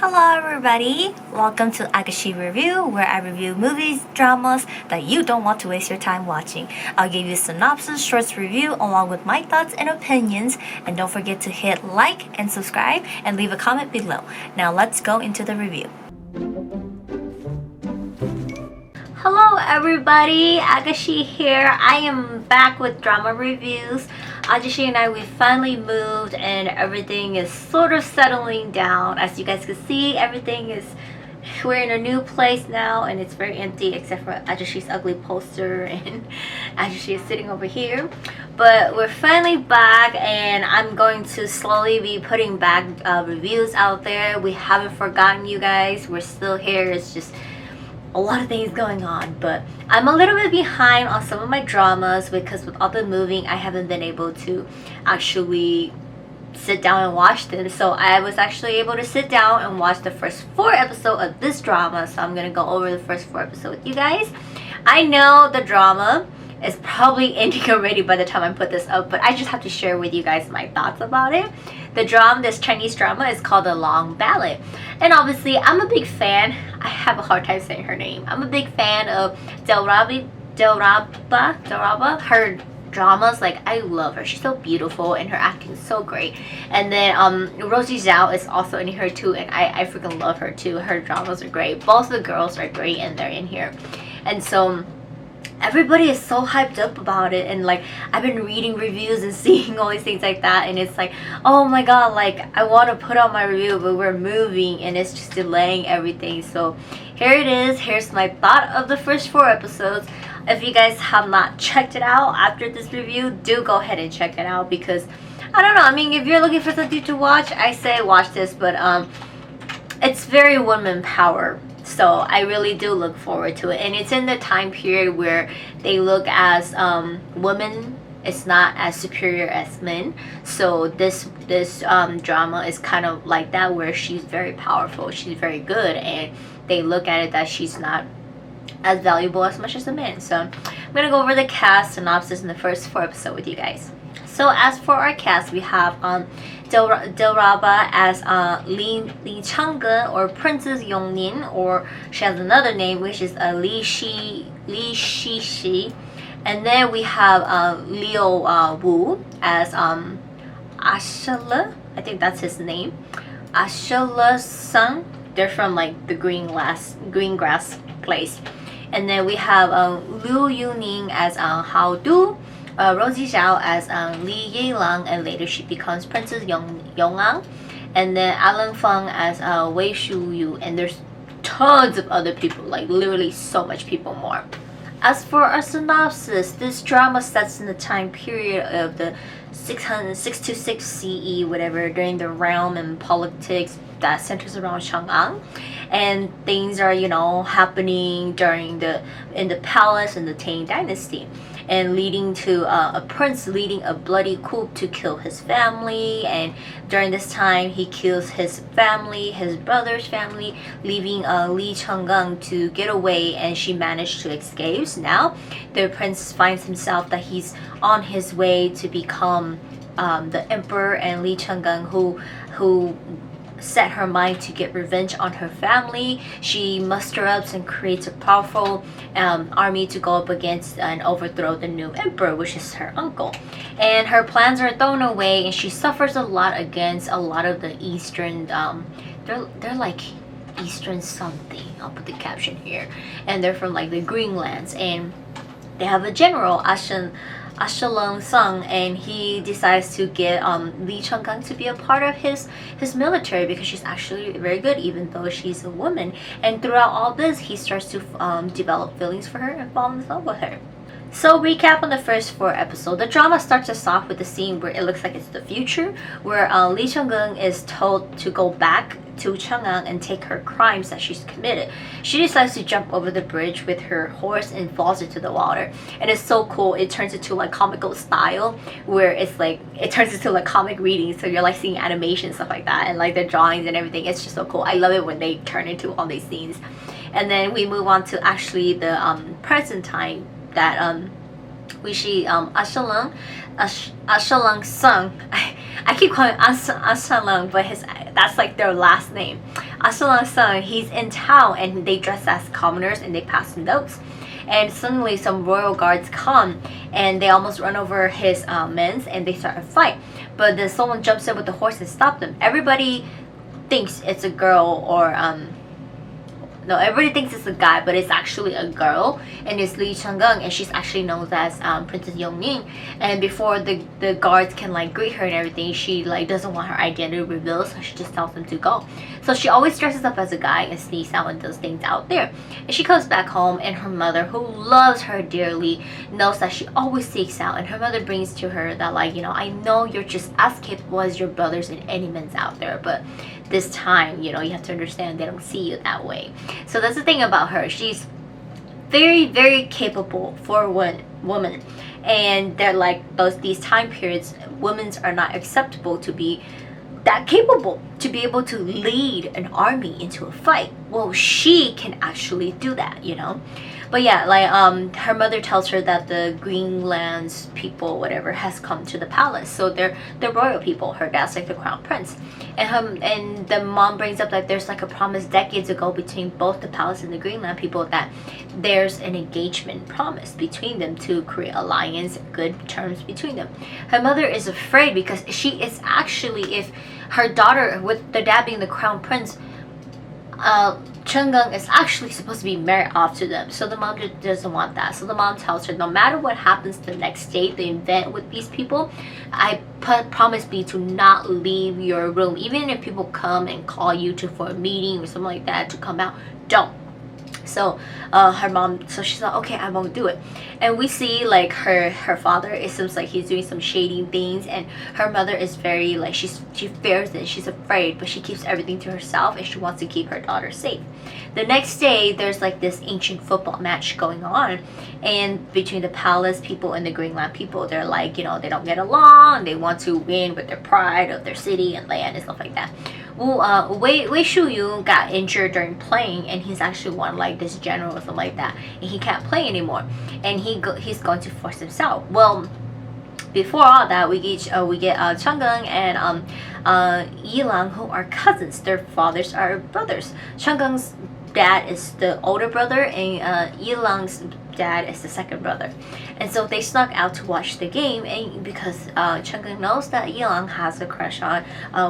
Hello everybody! Welcome to Agashi Review, where I review movies, dramas that you don't want to waste your time watching. I'll give you synopsis, shorts review along with my thoughts and opinions, and don't forget to hit like and subscribe and leave a comment below. Now let's go into the review. Hello everybody, Agashi here. I am back with drama reviews. Ajishi and I, we finally moved and everything is sort of settling down. As you guys can see, we're in a new place now and it's very empty except for Ajishi's ugly poster and Ajishi is sitting over here. But we're finally back and I'm going to slowly be putting back reviews out there. We haven't forgotten you guys. We're still here. It's just a lot of things going on, but I'm a little bit behind on some of my dramas because with all the moving I haven't been able to actually sit down and watch them. So I was actually able to sit down and watch the first 4 episodes of this drama, so I'm gonna go over the first 4 episodes with you guys. I know the drama is probably ending already by the time I put this up, but I just have to share with you guys my thoughts about it. This Chinese drama is called The Long Ballad, and obviously I'm a big fan. I have a hard time saying her name. I'm a big fan of Delraba. Her dramas, like, I love her. She's so beautiful and her acting is so great. And then Rosie Zhao is also in here too, and I freaking love her too. Her dramas are great. Both the girls are great and they're in here, and so everybody is so hyped up about it. And like, I've been reading reviews and seeing all these things like that, and it's like, oh my god, like, I want to put out my review but we're moving and it's just delaying everything. So here it is. Here's my thought of the first 4 episodes. If you guys have not checked it out after this review, do go ahead and check it out, because I don't know, I mean, if you're looking for something to watch, I say watch this. But it's very woman power, so I really do look forward to it. And it's in the time period where they look as women is not as superior as men. So this drama is kind of like that, where she's very powerful, she's very good, and they look at it that she's not as valuable as much as the men. So I'm gonna go over the cast synopsis in the first 4 episodes with you guys. So as for our cast, we have Delraba as Li Changge, or Princess Yongnin, or she has another name which is Li Shishi. And then we have Liu Wu as Ashala, I think that's his name, Ashala's son. They're from like the green grass place. And then we have Liu Yuning as Hao Du, Rosie Zhao as Li Yelang, and later she becomes Princess Yongang. And then Alan Feng as Wei Shuyu, and there's tons of other people, like literally so much people more. As for our synopsis, this drama sets in the time period of the 626 CE, whatever, during the realm and politics that centers around Chang'an. And things are, you know, happening in the palace in the Tang Dynasty, and leading to a prince leading a bloody coup to kill his family. And during this time, he kills his family, his brother's family, leaving Li Changgang to get away, and she managed to escape. So now the prince finds himself that he's on his way to become the emperor, and Li Changgang, who set her mind to get revenge on her family. She musters up and creates a powerful army to go up against and overthrow the new emperor, which is her uncle. And her plans are thrown away, and she suffers a lot against a lot of the eastern they're like eastern something, I'll put the caption here, and they're from like the Greenlands, and they have a general, Ashalong Sung, and he decides to get Li Changgang to be a part of his military, because she's actually very good even though she's a woman. And throughout all this, he starts to develop feelings for her and fall in love with her. So recap on the first 4 episodes. The drama starts us off with a scene where it looks like it's the future, where Li Changgang is told to go back to Chang'an and take her crimes that she's committed. She decides to jump over the bridge with her horse and falls into the water. And it's so cool. It turns into like comical style, where it's like, it turns into like comic reading. So you're like seeing animation and stuff like that, and like the drawings and everything. It's just so cool. I love it when they turn into all these scenes. And then we move on to actually the present time, that we see Ashalong Sung. I keep calling Ashalong, but that's like their last name. Asalang's son, he's in town and they dress as commoners and they pass notes. And suddenly some royal guards come and they almost run over his men and they start a fight. But then someone jumps in with the horse and stops them. Everybody thinks it's a girl or no, everybody thinks it's a guy, but it's actually a girl, and it's Lee Chang'ung, and she's actually known as Princess Yongning. And before the guards can like greet her and everything, she like doesn't want her identity revealed, so she just tells them to go. So she always dresses up as a guy and sneaks out and does things out there. And she comes back home, and her mother, who loves her dearly, knows that she always seeks out. And her mother brings to her that like, you know, I know you're just as capable as your brothers and any men's out there, but this time, you know, you have to understand they don't see you that way. So that's the thing about her. She's very, very capable for one woman. And they're like these time periods, women are not acceptable to be that capable to be able to lead an army into a fight. Well, she can actually do that, you know. But yeah, like her mother tells her that the Greenland's people, whatever, has come to the palace. So they're royal people. Her dad's like the crown prince, and the mom brings up that there's like a promise decades ago between both the palace and the Greenland people that there's an engagement promise between them to create alliance, good terms between them. Her mother is afraid because she is actually, if her daughter, with the dad being the crown prince, Chang'ung is actually supposed to be married off to them. So the mom just doesn't want that. So the mom tells her, no matter what happens the next day, the event with these people, I promise me to not leave your room. Even if people come and call you for a meeting or something like that to come out, don't. So her mom, so she's like, okay, I won't do it. And we see like her father, it seems like he's doing some shady things, and her mother is very like, she fears it, she's afraid, but she keeps everything to herself and she wants to keep her daughter safe. The next day there's like this ancient football match going on, and between the palace people and the Greenland people, they're like, you know, they don't get along, they want to win with their pride of their city and land and stuff like that. Well, Wei Shuyu got injured during playing, and he's actually one like this general or something like that, and he can't play anymore, and he's going to force himself. Well, before all that, we get Chang'ung and Yilang, who are cousins. Their fathers are brothers. Chang'ung's dad is the older brother, and Yilang's dad is the second brother. And so they snuck out to watch the game, and because Chang'ung knows that Yilang has a crush on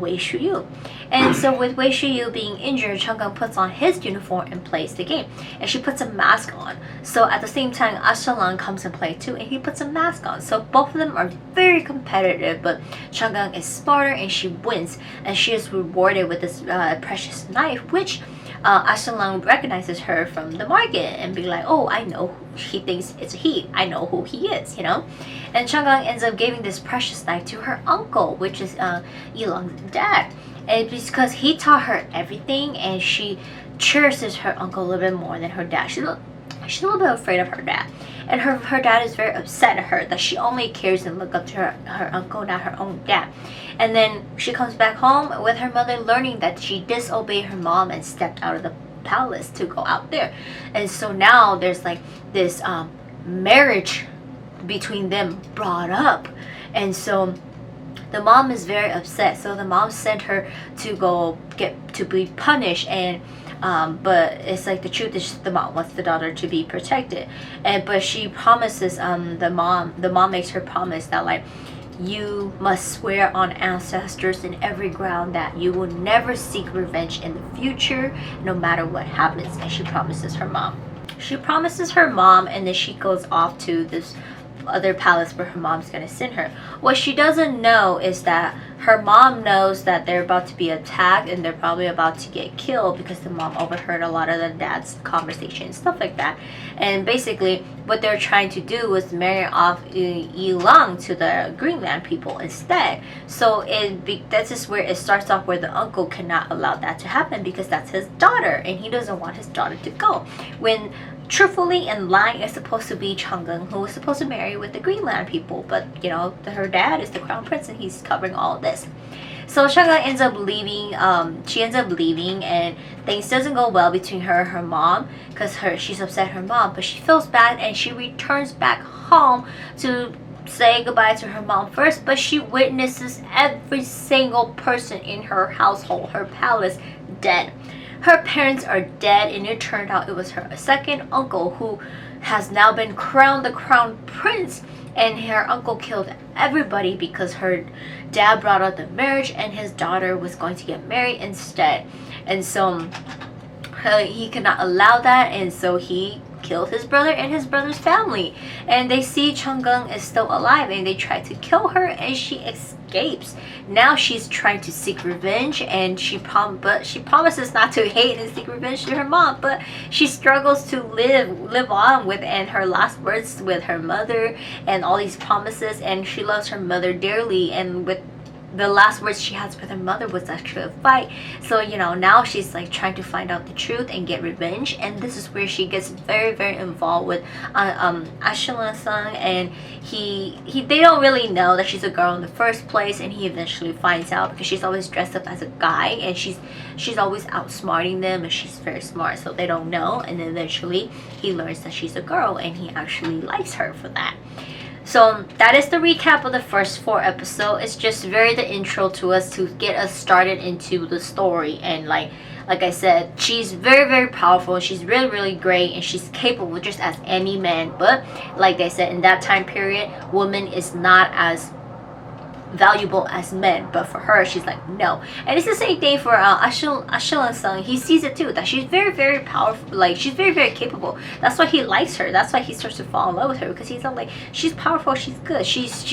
Wei Shuyu. And so with Wei Shuyu being injured, Chang'ung puts on his uniform and plays the game. And she puts a mask on. So at the same time, Ashalang comes and plays too, and he puts a mask on. So both of them are very competitive, but Chang'ung is smarter and she wins. And she is rewarded with this precious knife, which Ashalang recognizes her from the market and be like, oh, I know, he thinks it's he, I know who he is, you know. And Chang'ung ends up giving this precious knife to her uncle, which is Yilang's dad, and because he taught her everything, and she cherishes her uncle a little bit more than her dad. She's a little bit afraid of her dad, and her dad is very upset at her that she only cares and look up to her uncle, not her own dad. And then she comes back home with her mother learning that she disobeyed her mom and stepped out of the palace to go out there. And so now there's like this marriage between them brought up, and so the mom is very upset. So the mom sent her to go to be punished, and but it's like the truth is the mom wants the daughter to be protected, but she promises the mom makes her promise that like, you must swear on ancestors in every ground that you will never seek revenge in the future, no matter what happens. And she promises her mom. And then she goes off to this other palace where her mom's gonna send her. What she doesn't know is that her mom knows that they're about to be attacked and they're probably about to get killed, because the mom overheard a lot of the dad's conversations, stuff like that. And basically what they're trying to do was marry off Yilang to the Greenland people instead. So that's just where it starts off, where the uncle cannot allow that to happen because that's his daughter and he doesn't want his daughter to go, when truthfully and lying is supposed to be Chang'ung, who was supposed to marry with the Greenland people, but you know, her dad is the crown prince and he's covering all of this. So Chang'ung ends up leaving. She ends up leaving, and things doesn't go well between her and her mom, because she's upset her mom, but she feels bad and she returns back home to say goodbye to her mom first. But she witnesses every single person in her household, her palace, dead. her parents are dead, and it turned out it was her second uncle who has now been crowned the crown prince. And her uncle killed everybody because her dad brought out the marriage and his daughter was going to get married instead. And so he could not allow that, and so he killed his brother and his brother's family. And they see Chang'eng is still alive, and they try to kill her, and she escapes. Now she's trying to seek revenge, and she promises not to hate and seek revenge to her mom, but she struggles to live on with, and her last words with her mother and all these promises. And she loves her mother dearly, and with the last words she has with her mother was actually a fight. So now she's like trying to find out the truth and get revenge. And this is where she gets very, very involved with Ashila-san, and they don't really know that she's a girl in the first place, and he eventually finds out because she's always dressed up as a guy, and she's always outsmarting them, and she's very smart, so they don't know. And then eventually he learns that she's a girl, and he actually likes her for that. So that is the recap of the first 4 episodes. It's just very the intro to us to get us started into the story. And like I said, she's very, very powerful. She's really, really great, and she's capable just as any man. But like I said, in that time period, woman is not as valuable as men, but for her she's like no. And it's the same thing for Ashila-san. He sees it too, that she's very, very powerful, like she's very, very capable. That's why he likes her. That's why he starts to fall in love with her, because he's like, she's powerful, she's good, she's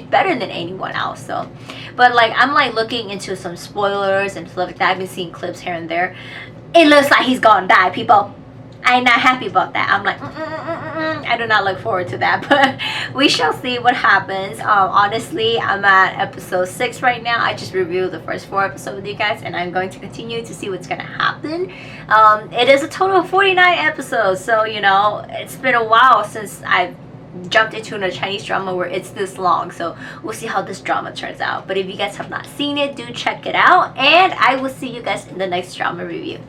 better than anyone else. So but like I'm like looking into some spoilers and stuff like that. I've been seeing clips here and there. It looks like he's gonna die, people. I'm not happy about that. I'm like, I do not look forward to that, but we shall see what happens. Honestly, I'm at episode 6 right now. I just reviewed the first 4 episodes with you guys, and I'm going to continue to see what's going to happen. It is a total of 49 episodes, so it's been a while since I've jumped into a Chinese drama where it's this long, so we'll see how this drama turns out. But if you guys have not seen it, do check it out, and I will see you guys in the next drama review.